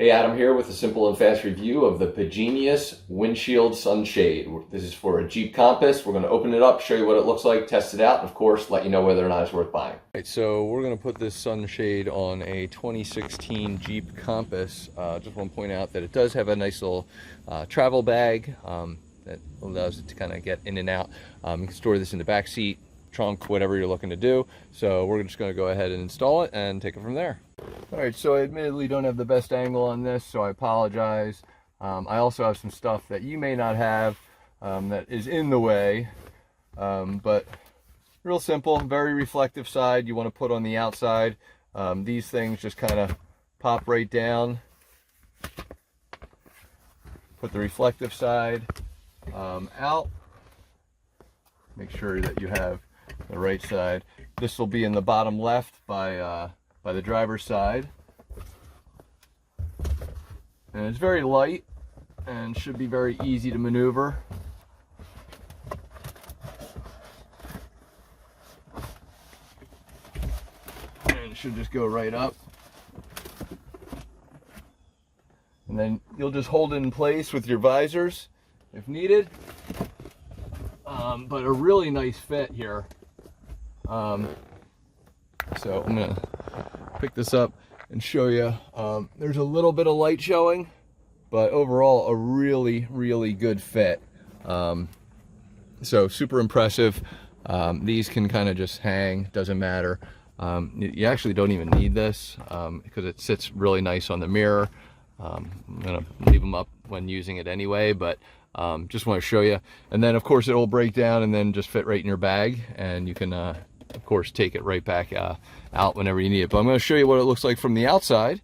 Hey, Adam here with a simple and fast review of the Pigenius Windshield Sun Shade. This is for a Jeep Compass. We're going to open it up, show you what it looks like, test it out, and of course, let you know whether or not it's worth buying. All right, so we're going to put this sunshade on a 2016 Jeep Compass. Just want to point out that it does have a nice little travel bag that allows it to kind of get in and out. You can store this in the back seat, trunk, whatever you're looking to do. So we're just going to go ahead and install it and take it from there. All right, so I admittedly don't have the best angle on this, so I apologize. I also have some stuff that you may not have that is in the way, but real simple, very reflective side you want to put on the outside. These things just kind of pop right down. Put the reflective side out. Make sure that you have the right side. This will be in the bottom left by the driver's side, and it's very light and should be very easy to maneuver. And it should just go right up, and then you'll just hold it in place with your visors if needed. But a really nice fit here. So I'm gonna pick this up and show you. There's a little bit of light showing, but overall a really good fit. So super impressive. These can kind of just hang, doesn't matter. You actually don't even need this because it sits really nice on the mirror. I'm gonna leave them up when using it anyway, but just want to show you. And then of course it will break down and then just fit right in your bag, and you can of course take it right back out whenever you need it. But I'm going to show you what it looks like from the outside.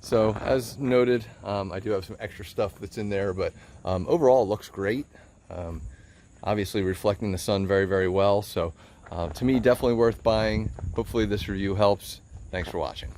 So as noted, I do have some extra stuff that's in there, but overall it looks great. Obviously reflecting the sun very well. So to me, definitely worth buying. Hopefully this review helps. Thanks for watching.